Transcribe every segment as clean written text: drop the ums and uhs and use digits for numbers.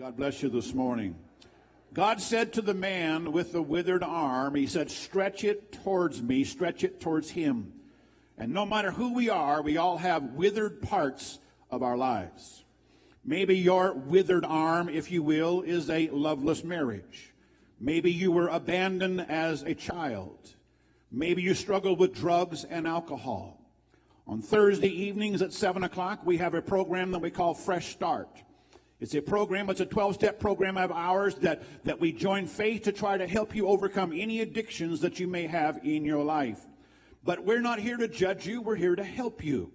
God bless you this morning. God said to the man with the withered arm, he said, stretch it towards me, stretch it towards him. And no matter who we are, we all have withered parts of our lives. Maybe your withered arm, if you will, is a loveless marriage. Maybe you were abandoned as a child. Maybe you struggle with drugs and alcohol. On Thursday evenings at 7 o'clock, we have a program that we call Fresh Start. It's a program, it's a 12-step program of ours that we join faith to try to help you overcome any addictions that you may have in your life. But we're not here to judge you, we're here to help you.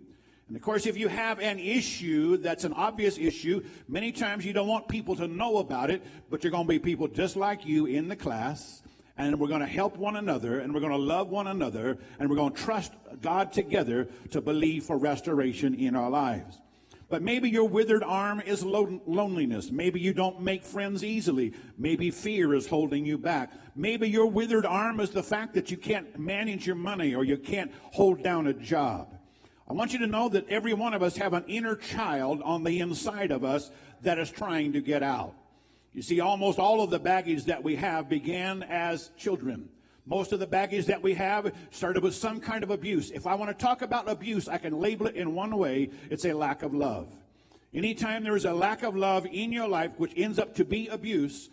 And of course, if you have an issue that's an obvious issue, many times you don't want people to know about it, but you're going to be people just like you in the class, and we're going to help one another, and we're going to love one another, and we're going to trust God together to believe for restoration in our lives. But maybe your withered arm is loneliness. Maybe you don't make friends easily. Maybe fear is holding you back. Maybe your withered arm is the fact that you can't manage your money or you can't hold down a job. I want you to know that every one of us have an inner child on the inside of us that is trying to get out. You see, almost all of the baggage that we have began as children. Most of the baggage that we have started with some kind of abuse. If I want to talk about abuse, I can label it in one way. It's a lack of love. Anytime there is a lack of love in your life, which ends up to be abuse,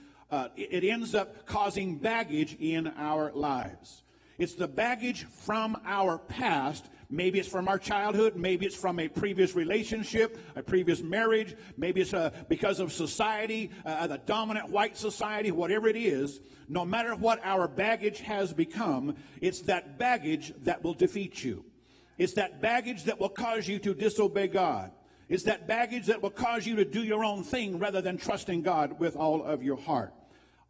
it ends up causing baggage in our lives. It's the baggage from our past. Maybe it's from our childhood. Maybe it's from a previous relationship, a previous marriage. Maybe it's because of society, the dominant white society, whatever it is. No matter what our baggage has become, it's that baggage that will defeat you. It's that baggage that will cause you to disobey God. It's that baggage that will cause you to do your own thing rather than trusting God with all of your heart.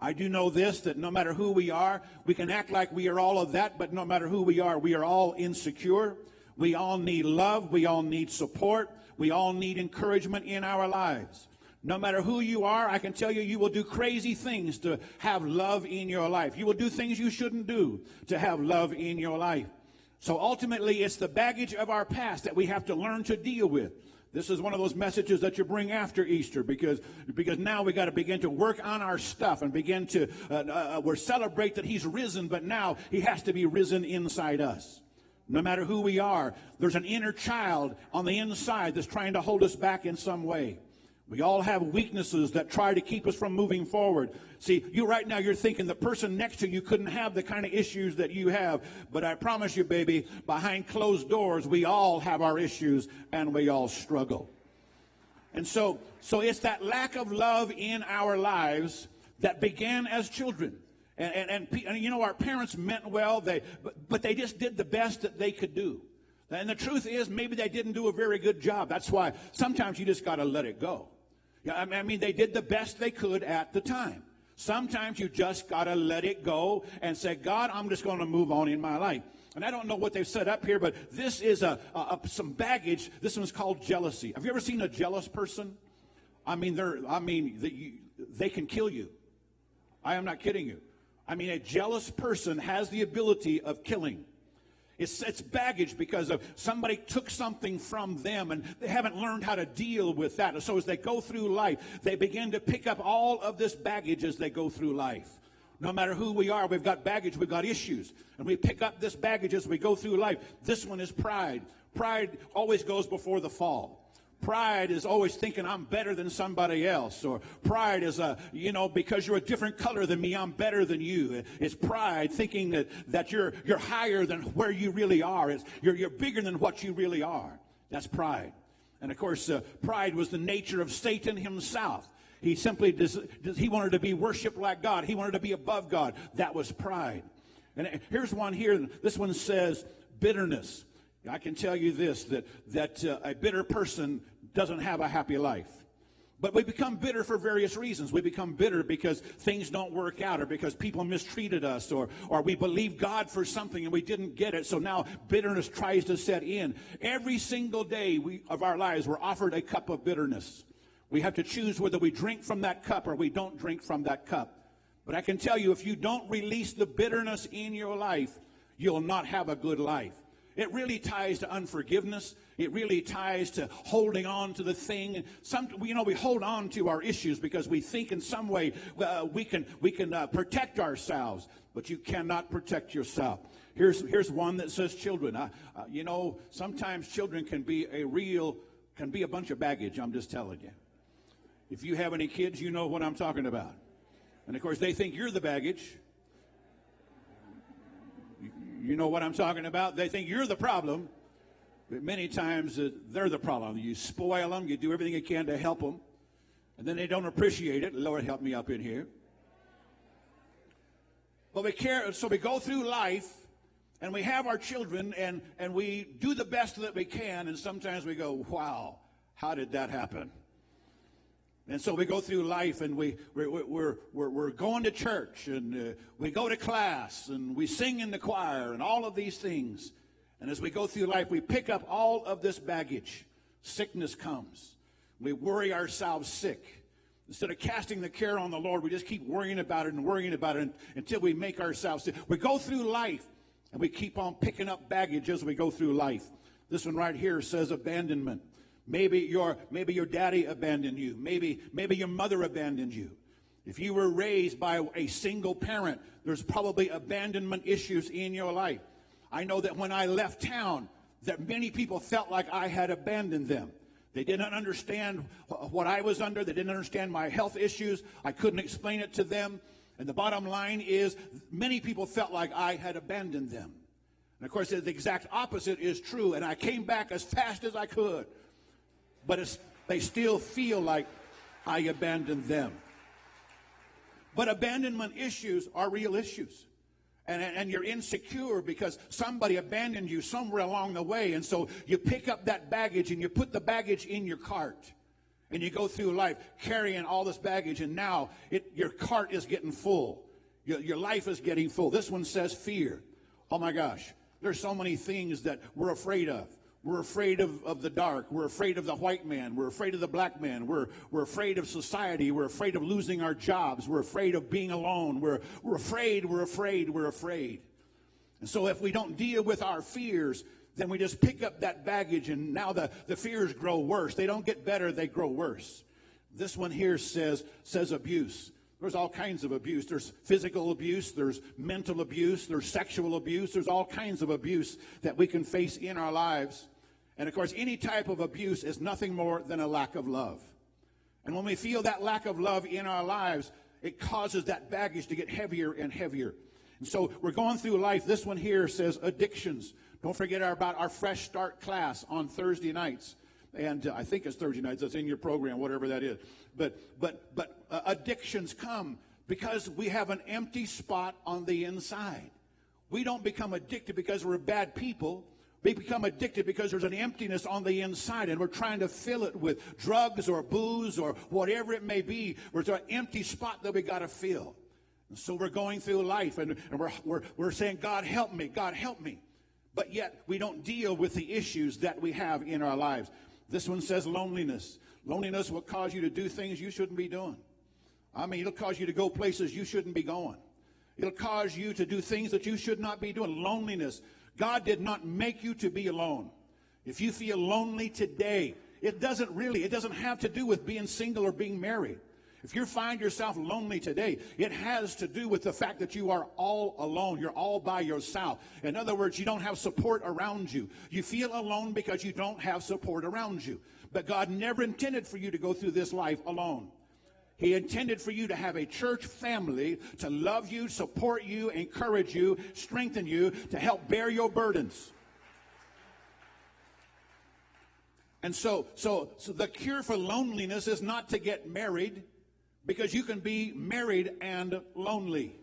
I do know this, that no matter who we are, we can act like we are all of that, but no matter who we are all insecure. We all need love. We all need support. We all need encouragement in our lives. No matter who you are, I can tell you, you will do crazy things to have love in your life. You will do things you shouldn't do to have love in your life. So ultimately, it's the baggage of our past that we have to learn to deal with. This is one of those messages that you bring after Easter because now we got to begin to work on our stuff and begin to, we're celebrate that he's risen, but now he has to be risen inside us. No matter who we are, there's an inner child on the inside that's trying to hold us back in some way. We all have weaknesses that try to keep us from moving forward. See, you right now, you're thinking the person next to you couldn't have the kind of issues that you have. But I promise you, baby, behind closed doors, we all have our issues and we all struggle. And so it's that lack of love in our lives that began as children. And you know, our parents meant well, but they just did the best that they could do. And the truth is, maybe they didn't do a very good job. That's why sometimes you just got to let it go. Yeah, I mean, they did the best they could at the time. Sometimes you just got to let it go and say, God, I'm just going to move on in my life. And I don't know what they've set up here, but this is some baggage. This one's called jealousy. Have you ever seen a jealous person? I mean, they can kill you. I am not kidding you. I mean, a jealous person has the ability of killing. It's baggage because of somebody took something from them and they haven't learned how to deal with that. And so as they go through life, they begin to pick up all of this baggage as they go through life. No matter who we are, we've got baggage, we've got issues. And we pick up this baggage as we go through life. This one is pride. Pride always goes before the fall. Pride is always thinking I'm better than somebody else. Or pride is, because you're a different color than me, I'm better than you. It's pride thinking that you're higher than where you really are. You're bigger than what you really are. That's pride. And of course, pride was the nature of Satan himself. He simply, he wanted to be worshiped like God. He wanted to be above God. That was pride. And here's one here. This one says bitterness. I can tell you this, that a bitter person doesn't have a happy life. But we become bitter for various reasons. We become bitter because things don't work out or because people mistreated us or we believe God for something and we didn't get it. So now bitterness tries to set in. Every single day of our lives, we're offered a cup of bitterness. We have to choose whether we drink from that cup or we don't drink from that cup. But I can tell you, if you don't release the bitterness in your life, you'll not have a good life. It really ties to unforgiveness. It really ties to holding on to the thing. We hold on to our issues because we think in some way we can protect ourselves, but you cannot protect yourself. Here's one that says children. Sometimes children can be a bunch of baggage. I'm just telling you. If you have any kids, you know what I'm talking about. And of course, they think you're the baggage. You know what I'm talking about? They think you're the problem. But many times they're the problem. You spoil them. You do everything you can to help them. And then they don't appreciate it. Lord, help me up in here. But so we go through life, and we have our children, and we do the best that we can. And sometimes we go, wow, how did that happen? And so we go through life, and we're going to church, and we go to class, and we sing in the choir, and all of these things. And as we go through life, we pick up all of this baggage. Sickness comes. We worry ourselves sick. Instead of casting the care on the Lord, we just keep worrying about it until we make ourselves sick. We go through life, and we keep on picking up baggage as we go through life. This one right here says abandonment. Maybe your daddy abandoned you. Maybe your mother abandoned you. If you were raised by a single parent, there's probably abandonment issues in your life. I know that when I left town, that many people felt like I had abandoned them. They didn't understand what I was under. They didn't understand my health issues. I couldn't explain it to them. And the bottom line is, many people felt like I had abandoned them. And of course, the exact opposite is true. And I came back as fast as I could. But they still feel like I abandoned them. But abandonment issues are real issues. And you're insecure because somebody abandoned you somewhere along the way. And so you pick up that baggage and you put the baggage in your cart. And you go through life carrying all this baggage. And now your cart is getting full. Your life is getting full. This one says fear. Oh my gosh. There's so many things that we're afraid of. We're afraid of the dark. We're afraid of the white man. We're afraid of the black man. We're afraid of society. We're afraid of losing our jobs. We're afraid of being alone. We're afraid. And so if we don't deal with our fears, then we just pick up that baggage, and now the fears grow worse. They don't get better. They grow worse. This one here says abuse. There's all kinds of abuse. There's physical abuse. There's mental abuse. There's sexual abuse. There's all kinds of abuse that we can face in our lives. And, of course, any type of abuse is nothing more than a lack of love. And when we feel that lack of love in our lives, it causes that baggage to get heavier and heavier. And so we're going through life. This one here says addictions. Don't forget about our Fresh Start class on Thursday nights. And I think it's Thursday nights. That's in your program, whatever that is. But addictions come because we have an empty spot on the inside. We don't become addicted because we're bad people. We become addicted because there's an emptiness on the inside, and we're trying to fill it with drugs or booze or whatever it may be. There's an empty spot that we got to fill. And so we're going through life, and we're saying, God, help me, God, help me. But yet we don't deal with the issues that we have in our lives. This one says loneliness. Loneliness will cause you to do things you shouldn't be doing. I mean, it'll cause you to go places you shouldn't be going. It'll cause you to do things that you should not be doing. Loneliness. God did not make you to be alone. If you feel lonely today, it doesn't have to do with being single or being married. If you find yourself lonely today, it has to do with the fact that you are all alone. You're all by yourself. In other words, you don't have support around you. You feel alone because you don't have support around you. But God never intended for you to go through this life alone. He intended for you to have a church family to love you, support you, encourage you, strengthen you, to help bear your burdens. And so the cure for loneliness is not to get married, because you can be married and lonely.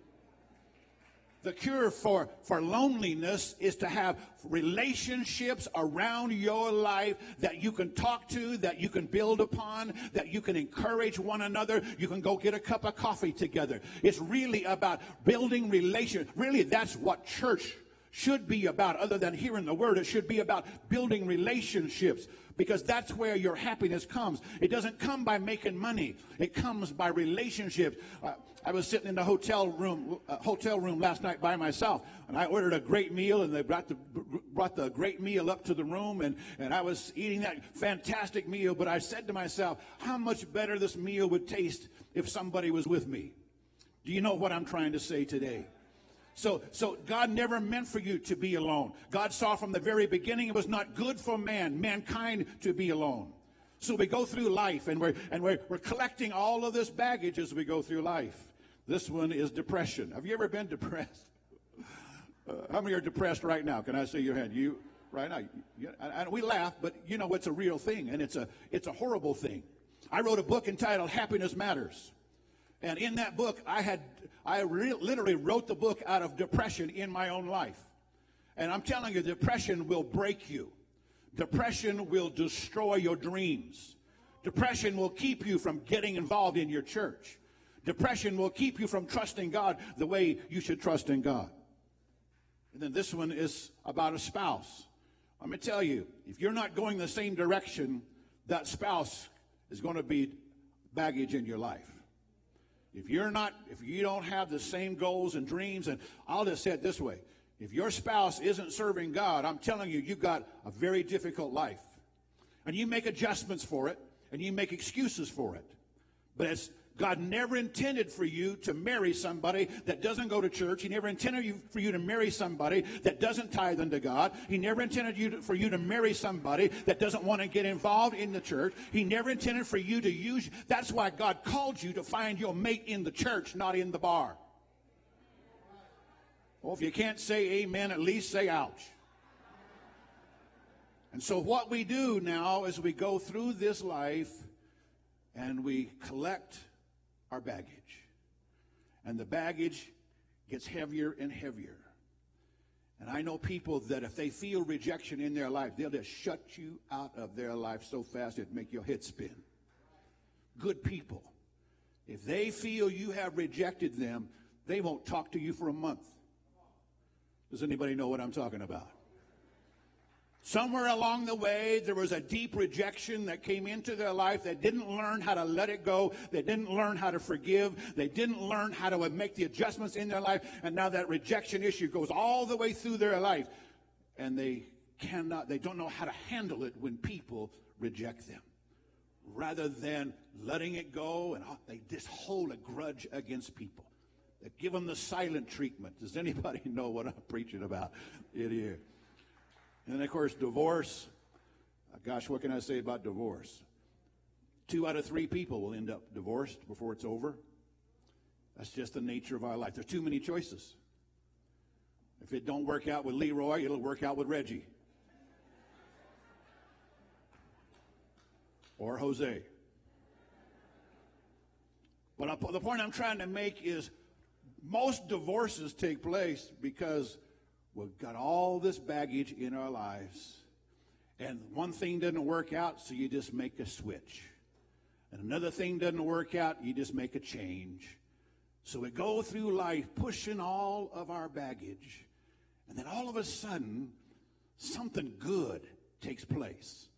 The cure for loneliness is to have relationships around your life that you can talk to, that you can build upon, that you can encourage one another. You can go get a cup of coffee together. It's really about building relations. Really, that's what church should be about, other than hearing the word, it should be about building relationships, because that's where your happiness comes. It doesn't come by making money. It comes by relationships. I was sitting in the hotel room last night by myself, and I ordered a great meal, and they brought the great meal up to the room, and I was eating that fantastic meal, but I said to myself, how much better this meal would taste if somebody was with me. Do you know what I'm trying to say today? So God never meant for you to be alone. God saw from the very beginning it was not good for mankind to be alone. So we go through life, and we're collecting all of this baggage as we go through life. This one is depression. Have you ever been depressed? How many are depressed right now? Can I see your hand? You right now? And we laugh, but you know it's a real thing, and it's a horrible thing. I wrote a book entitled Happiness Matters. And in that book, I literally wrote the book out of depression in my own life. And I'm telling you, depression will break you. Depression will destroy your dreams. Depression will keep you from getting involved in your church. Depression will keep you from trusting God the way you should trust in God. And then this one is about a spouse. Let me tell you, if you're not going the same direction, that spouse is going to be baggage in your life. If you don't have the same goals and dreams, and I'll just say it this way, if your spouse isn't serving God, I'm telling you, you've got a very difficult life. And you make adjustments for it, and you make excuses for it. But God never intended for you to marry somebody that doesn't go to church. He never intended for you to marry somebody that doesn't tithe unto God. He never intended for you to marry somebody that doesn't want to get involved in the church. He never intended for you to use. That's why God called you to find your mate in the church, not in the bar. Well, if you can't say amen, at least say ouch. And so what we do now is we go through this life and we collect our baggage. And the baggage gets heavier and heavier. And I know people that if they feel rejection in their life, they'll just shut you out of their life so fast it'd make your head spin. Good people, if they feel you have rejected them, they won't talk to you for a month. Does anybody know what I'm talking about? Somewhere along the way, there was a deep rejection that came into their life. They didn't learn how to let it go. They didn't learn how to forgive. They didn't learn how to make the adjustments in their life. And now that rejection issue goes all the way through their life. And they don't know how to handle it when people reject them. Rather than letting it go, and they just hold a grudge against people. They give them the silent treatment. Does anybody know what I'm preaching about in here? And then, of course, divorce. Gosh, what can I say about divorce? 2 out of 3 people will end up divorced before it's over. That's just the nature of our life. There's too many choices. If it don't work out with Leroy, it'll work out with Reggie. Or Jose. But the point I'm trying to make is most divorces take place because we've got all this baggage in our lives, and one thing doesn't work out, so you just make a switch. And another thing doesn't work out, you just make a change. So we go through life pushing all of our baggage, and then all of a sudden, something good takes place.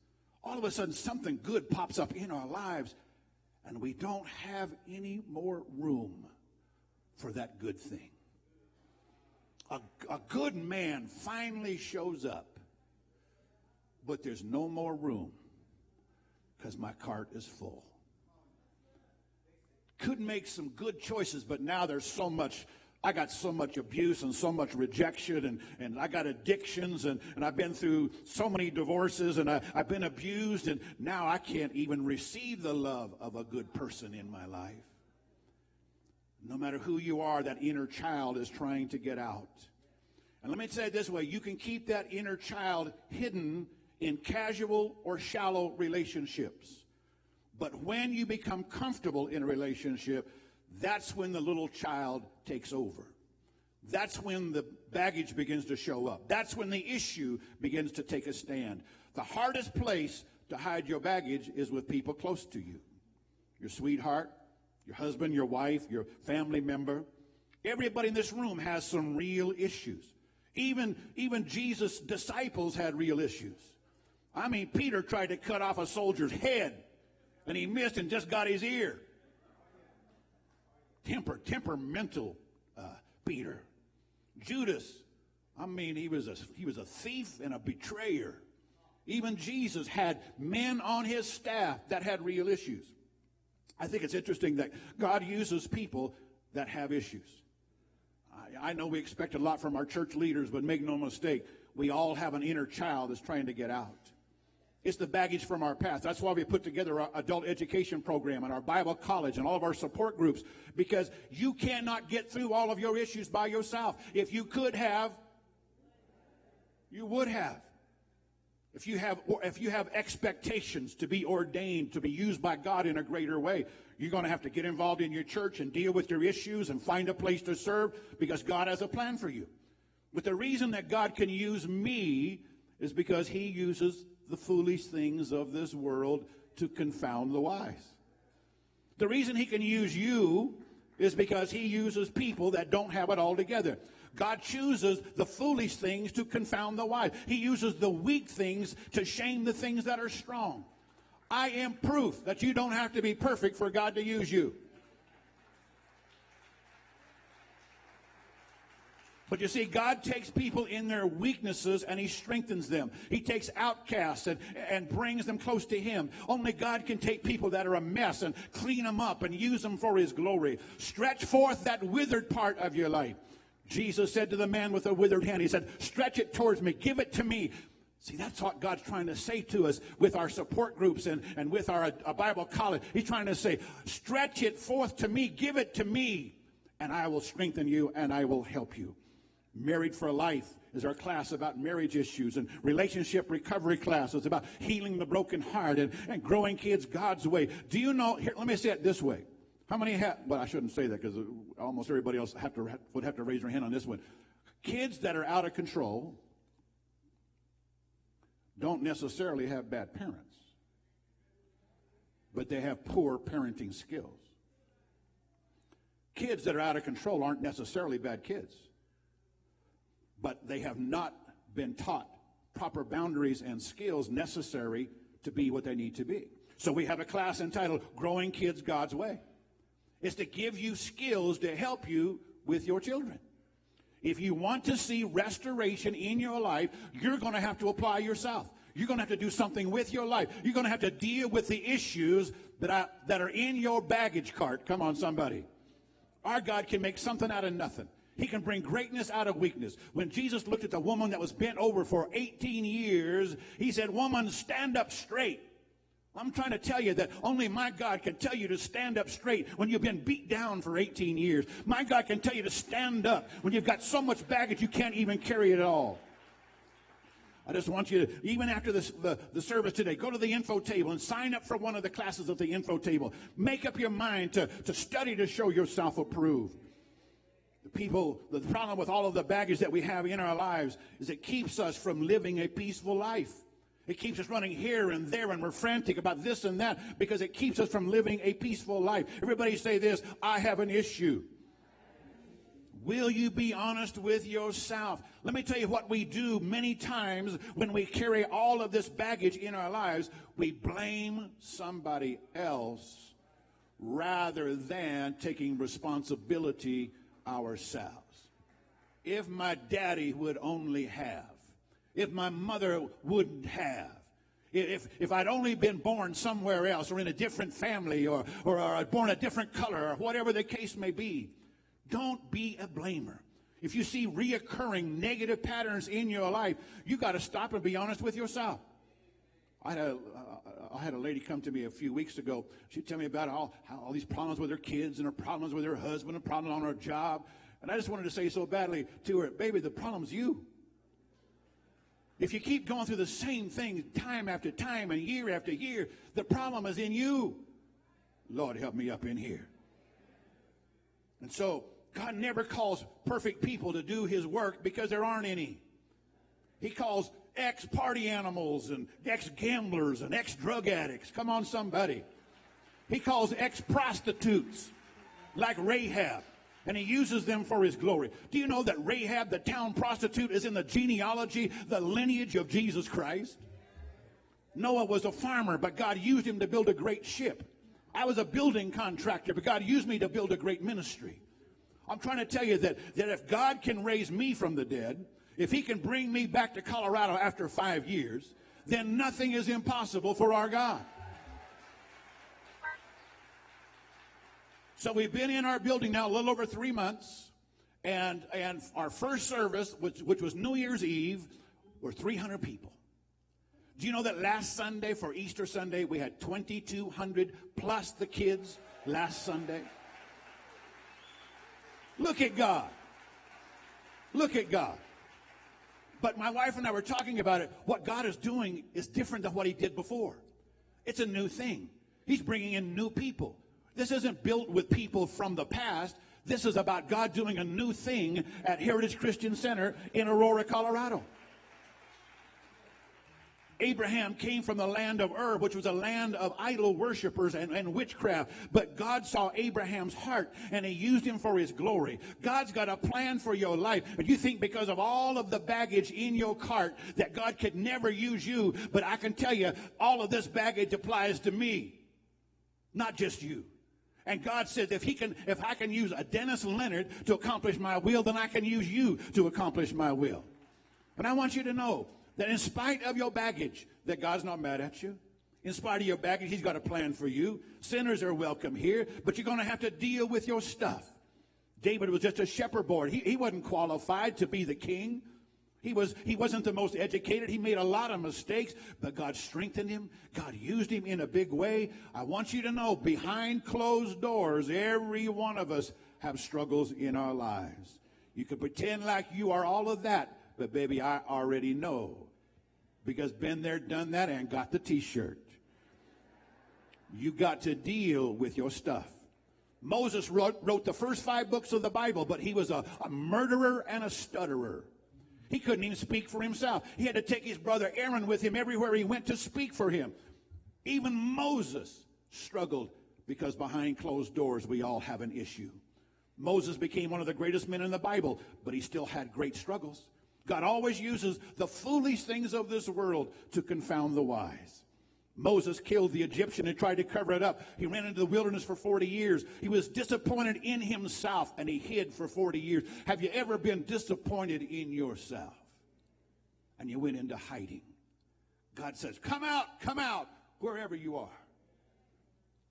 All of a sudden, something good pops up in our lives, and we don't have any more room for that good thing. A good man finally shows up, but there's no more room because my cart is full. Could make some good choices, but now there's so much. I got so much abuse and so much rejection, and I got addictions, and I've been through so many divorces, and I've been abused, and now I can't even receive the love of a good person in my life. No matter who you are, that inner child is trying to get out. And let me say it this way, you can keep that inner child hidden in casual or shallow relationships. But when you become comfortable in a relationship, that's when the little child takes over. That's when the baggage begins to show up. That's when the issue begins to take a stand. The hardest place to hide your baggage is with people close to you. Your sweetheart, your husband, your wife, your family member. Everybody in this room has some real issues. Even Jesus' disciples had real issues. I mean, Peter tried to cut off a soldier's head, and he missed and just got his ear. Temperamental Peter. Judas, I mean, he was a thief and a betrayer. Even Jesus had men on his staff that had real issues. I think it's interesting that God uses people that have issues. I know we expect a lot from our church leaders, but make no mistake, we all have an inner child that's trying to get out. It's the baggage from our past. That's why we put together our adult education program and our Bible college and all of our support groups, because you cannot get through all of your issues by yourself. If you could have, you would have. If you have expectations to be ordained, to be used by God in a greater way, you're going to have to get involved in your church and deal with your issues and find a place to serve, because God has a plan for you. But the reason that God can use me is because he uses the foolish things of this world to confound the wise. The reason he can use you is because he uses people that don't have it all together. God chooses the foolish things to confound the wise. He uses the weak things to shame the things that are strong. I am proof that you don't have to be perfect for God to use you. But you see, God takes people in their weaknesses and he strengthens them. He takes outcasts and brings them close to him. Only God can take people that are a mess and clean them up and use them for his glory. Stretch forth that withered part of your life. Jesus said to the man with the withered hand, he said, stretch it towards me, give it to me. See, that's what God's trying to say to us with our support groups and with our Bible college. He's trying to say, stretch it forth to me, give it to me, and I will strengthen you and I will help you. Married for Life is our class about marriage issues, and relationship recovery class is about healing the broken heart and growing kids God's way. Do you know, here, let me say it this way. How many have, well, I shouldn't say that because almost everybody else would have to raise their hand on this one. Kids that are out of control don't necessarily have bad parents, but they have poor parenting skills. Kids that are out of control aren't necessarily bad kids, but they have not been taught proper boundaries and skills necessary to be what they need to be. So we have a class entitled Growing Kids God's Way. It's to give you skills to help you with your children. If you want to see restoration in your life, you're going to have to apply yourself. You're going to have to do something with your life. You're going to have to deal with the issues that are in your baggage cart. Come on, somebody. Our God can make something out of nothing. He can bring greatness out of weakness. When Jesus looked at the woman that was bent over for 18 years, he said, woman, stand up straight. I'm trying to tell you that only my God can tell you to stand up straight when you've been beat down for 18 years. My God can tell you to stand up when you've got so much baggage you can't even carry it all. I just want you to, even after the service today, go to the info table and sign up for one of the classes at the info table. Make up your mind to study to show yourself approved. The problem with all of the baggage that we have in our lives is it keeps us from living a peaceful life. It keeps us running here and there, and we're frantic about this and that because it keeps us from living a peaceful life. Everybody say this, I have an issue. Will you be honest with yourself? Let me tell you what we do many times when we carry all of this baggage in our lives. We blame somebody else rather than taking responsibility ourselves. If my daddy would only have. If my mother wouldn't have, if I'd only been born somewhere else or in a different family or I'd born a different color or whatever the case may be, don't be a blamer. If you see reoccurring negative patterns in your life, you got to stop and be honest with yourself. I had a lady come to me a few weeks ago. She'd tell me about all these problems with her kids and her problems with her husband and problems on her job. And I just wanted to say so badly to her, baby, the problem's you. If you keep going through the same thing time after time and year after year, the problem is in you. Lord, help me up in here. And so God never calls perfect people to do his work because there aren't any. He calls ex-party animals and ex-gamblers and ex-drug addicts. Come on, somebody. He calls ex-prostitutes like Rahab. And he uses them for his glory. Do you know that Rahab, the town prostitute, is in the genealogy, the lineage of Jesus Christ? Noah was a farmer, but God used him to build a great ship. I was a building contractor, but God used me to build a great ministry. I'm trying to tell you that if God can raise me from the dead, if he can bring me back to Colorado after 5 years, then nothing is impossible for our God. So we've been in our building now a little over 3 months, and our first service, which was New Year's Eve, were 300 people. Do you know that last Sunday, for Easter Sunday, we had 2,200 plus the kids last Sunday? Look at God. Look at God. But my wife and I were talking about it. What God is doing is different than what he did before. It's a new thing. He's bringing in new people. This isn't built with people from the past. This is about God doing a new thing at Heritage Christian Center in Aurora, Colorado. Abraham came from the land of Ur, which was a land of idol worshipers and witchcraft. But God saw Abraham's heart, and he used him for his glory. God's got a plan for your life. But you think because of all of the baggage in your cart that God could never use you. But I can tell you, all of this baggage applies to me, not just you. And God says, if I can use a Dennis Leonard to accomplish my will, then I can use you to accomplish my will. And I want you to know that in spite of your baggage, that God's not mad at you. In spite of your baggage, he's got a plan for you. Sinners are welcome here, but you're going to have to deal with your stuff. David was just a shepherd boy. He wasn't qualified to be the king. He wasn't the most educated. He made a lot of mistakes, but God strengthened him. God used him in a big way. I want you to know, behind closed doors, every one of us have struggles in our lives. You can pretend like you are all of that, but baby, I already know, because been there, done that, and got the t-shirt. You got to deal with your stuff. Moses wrote the first 5 books of the Bible, but he was a murderer and a stutterer. He couldn't even speak for himself. He had to take his brother Aaron with him everywhere he went to speak for him. Even Moses struggled, because behind closed doors, we all have an issue. Moses became one of the greatest men in the Bible, but he still had great struggles. God always uses the foolish things of this world to confound the wise. Moses killed the Egyptian and tried to cover it up. He ran into the wilderness for 40 years. He was disappointed in himself, and he hid for 40 years. Have you ever been disappointed in yourself? And you went into hiding. God says, come out, wherever you are.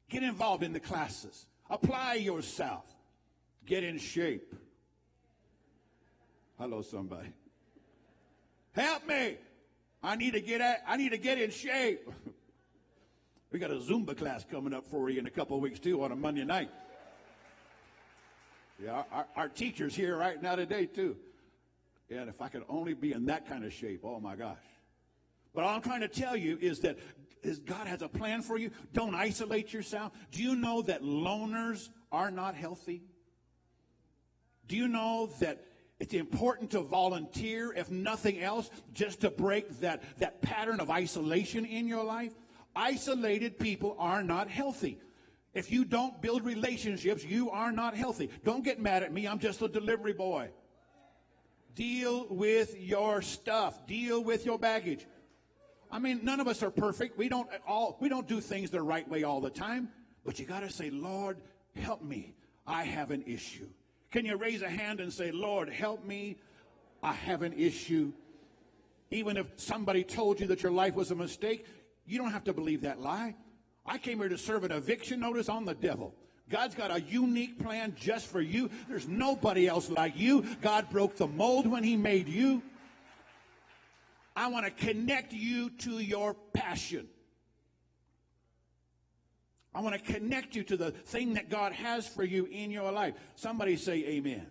Get involved in the classes. Apply yourself. Get in shape. Hello, somebody. Help me. I need to get in shape. We got a Zumba class coming up for you in a couple of weeks, too, on a Monday night. Yeah, our teacher's here right now today, too. And if I could only be in that kind of shape, oh, my gosh. But all I'm trying to tell you is that God has a plan for you. Don't isolate yourself. Do you know that loners are not healthy? Do you know that it's important to volunteer, if nothing else, just to break that pattern of isolation in your life? Isolated people are not healthy. If you don't build relationships, you are not healthy. Don't get mad at me. I'm just a delivery boy. Deal with your stuff. Deal with your baggage. I mean, none of us are perfect. We don't do things the right way all the time. But you got to say, Lord, help me. I have an issue. Can you raise a hand and say, Lord, help me. I have an issue. Even if somebody told you that your life was a mistake, you don't have to believe that lie. I came here to serve an eviction notice on the devil. God's got a unique plan just for you. There's nobody else like you. God broke the mold when he made you. I want to connect you to your passion. I want to connect you to the thing that God has for you in your life. Somebody say amen.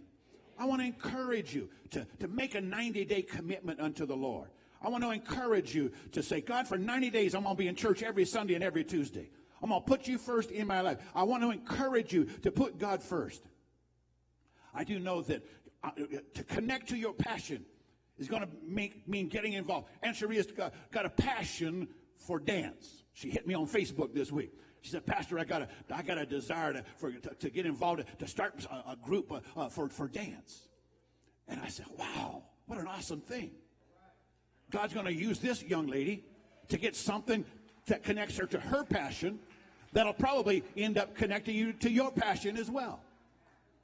I want to encourage you to make a 90-day commitment unto the Lord. I want to encourage you to say, God, for 90 days, I'm going to be in church every Sunday and every Tuesday. I'm going to put you first in my life. I want to encourage you to put God first. I do know that to connect to your passion is going to mean getting involved. Aunt Sharia's got a passion for dance. She hit me on Facebook this week. She said, Pastor, I got a desire to get involved, to start a group for dance. And I said, wow, what an awesome thing. God's going to use this young lady to get something that connects her to her passion that'll probably end up connecting you to your passion as well.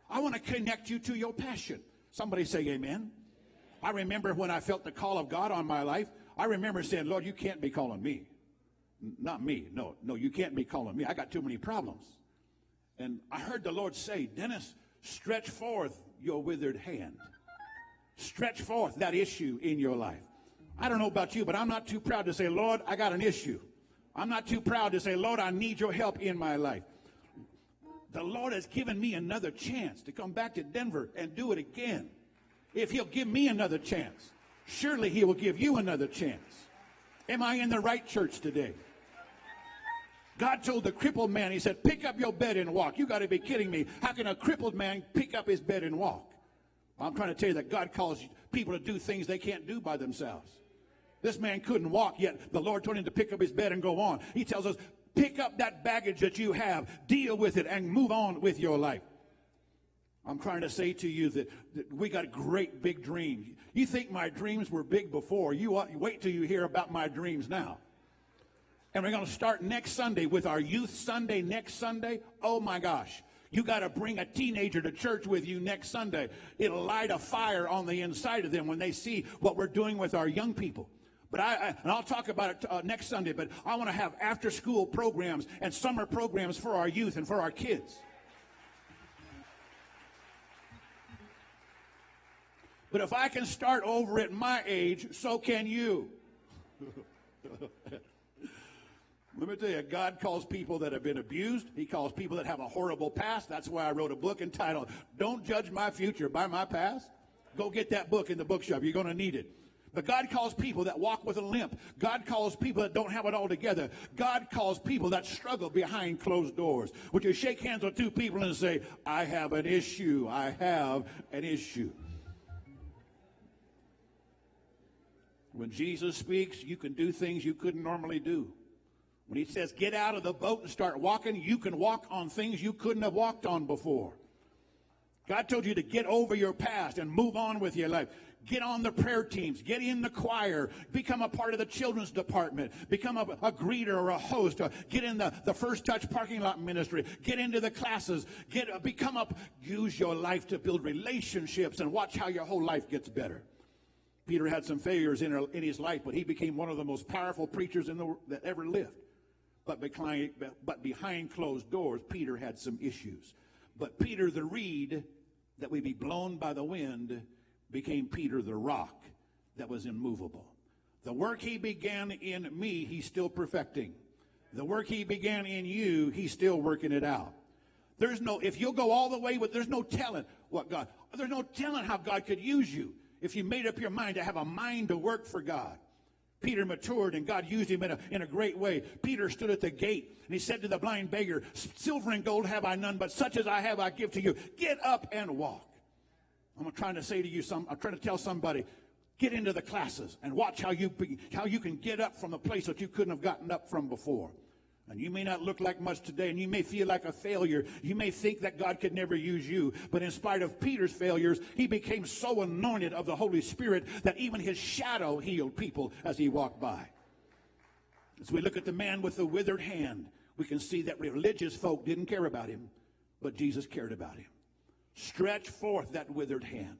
I want to connect you to your passion. Somebody say amen. I remember when I felt the call of God on my life, I remember saying, Lord, you can't be calling me. Not me. No, you can't be calling me. I got too many problems. And I heard the Lord say, Dennis, stretch forth your withered hand. Stretch forth that issue in your life. I don't know about you, but I'm not too proud to say, Lord, I got an issue. I'm not too proud to say, Lord, I need your help in my life. The Lord has given me another chance to come back to Denver and do it again. If he'll give me another chance, surely he will give you another chance. Am I in the right church today? God told the crippled man, he said, pick up your bed and walk. You got to be kidding me. How can a crippled man pick up his bed and walk? I'm trying to tell you that God calls people to do things they can't do by themselves. This man couldn't walk, yet the Lord told him to pick up his bed and go on. He tells us, pick up that baggage that you have, deal with it, and move on with your life. I'm trying to say to you that we got great big dreams. You think my dreams were big before. Wait till you hear about my dreams now. And we're going to start next Sunday with our Youth Sunday next Sunday. Oh, my gosh. You got to bring a teenager to church with you next Sunday. It'll light a fire on the inside of them when they see what we're doing with our young people. But I'll talk about it next Sunday, but I want to have after-school programs and summer programs for our youth and for our kids. But if I can start over at my age, so can you. Let me tell you, God calls people that have been abused. He calls people that have a horrible past. That's why I wrote a book entitled, Don't Judge My Future by My Past. Go get that book in the bookshop. You're going to need it. But God calls people that walk with a limp. God calls people that don't have it all together. God calls people that struggle behind closed doors. Would you shake hands with two people and say, I have an issue. I have an issue. When Jesus speaks, you can do things you couldn't normally do. When he says, get out of the boat and start walking, you can walk on things you couldn't have walked on before. God told you to get over your past and move on with your life. Get on the prayer teams. Get in the choir. Become a part of the children's department. Become a greeter or a host. Get in the First Touch parking lot ministry. Get into the classes. Use your life to build relationships and watch how your whole life gets better. Peter had some failures in his life, but he became one of the most powerful preachers that ever lived. But behind closed doors, Peter had some issues. But Peter the reed that would be blown by the wind became Peter the rock that was immovable. The work he began in me, he's still perfecting. The work he began in you, he's still working it out. If you'll go all the way there's no telling there's no telling how God could use you if you made up your mind to have a mind to work for God. Peter matured, and God used him in a great way. Peter stood at the gate, and he said to the blind beggar, silver and gold have I none, but such as I have I give to you. Get up and walk. I'm trying to say to you, I'm trying to tell somebody, get into the classes and watch how you can get up from the place that you couldn't have gotten up from before. And you may not look like much today, and you may feel like a failure. You may think that God could never use you. But in spite of Peter's failures, he became so anointed of the Holy Spirit that even his shadow healed people as he walked by. As we look at the man with the withered hand, we can see that religious folk didn't care about him, but Jesus cared about him. Stretch forth that withered hand.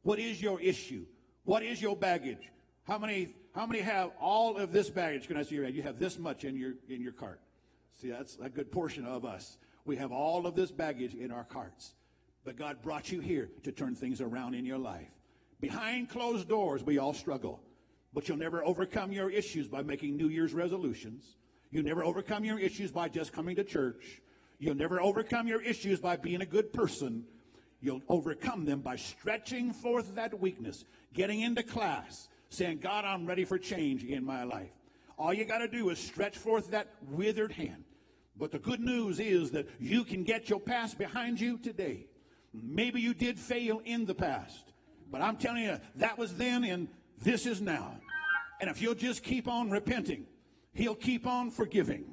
What is your issue? What is your baggage? How many have all of this baggage? Can I see your hand? You have this much in your cart. See, that's a good portion of us. We have all of this baggage in our carts. But God brought you here to turn things around in your life. Behind closed doors, we all struggle. But you'll never overcome your issues by making New Year's resolutions. You'll never overcome your issues by just coming to church. You'll never overcome your issues by being a good person. You'll overcome them by stretching forth that weakness, getting into class, saying, God, I'm ready for change in my life. All you got to do is stretch forth that withered hand. But the good news is that you can get your past behind you today. Maybe you did fail in the past, but I'm telling you, that was then and this is now. And if you'll just keep on repenting, He'll keep on forgiving.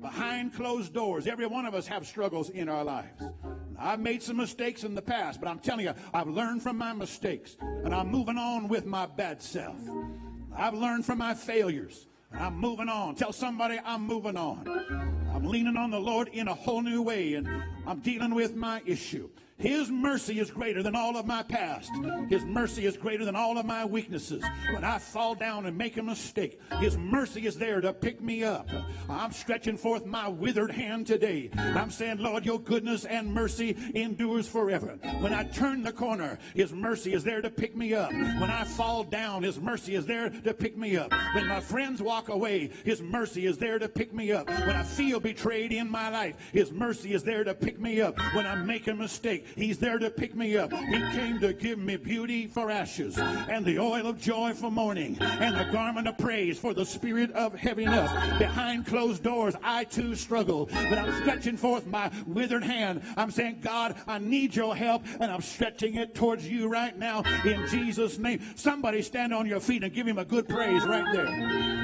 Behind closed doors, every one of us have struggles in our lives. I've made some mistakes in the past, but I'm telling you, I've learned from my mistakes, and I'm moving on with my bad self. I've learned from my failures, and I'm moving on. Tell somebody I'm moving on. I'm leaning on the Lord in a whole new way, and I'm dealing with my issue. His mercy is greater than all of my past. His mercy is greater than all of my weaknesses. When I fall down and make a mistake, His mercy is there to pick me up. I'm stretching forth my withered hand today. I'm saying, Lord, your goodness and mercy endures forever. When I turn the corner, His mercy is there to pick me up. When I fall down, His mercy is there to pick me up. When my friends walk away, His mercy is there to pick me up. When I feel betrayed in my life, His mercy is there to pick me up. When I make a mistake, He's there to pick me up. He came to give me beauty for ashes, and the oil of joy for mourning, and the garment of praise for the spirit of heaviness. Behind closed doors, I too struggle, but I'm stretching forth my withered hand. I'm saying, God, I need your help, and I'm stretching it towards you right now in Jesus' name. Somebody stand on your feet and give Him a good praise right there.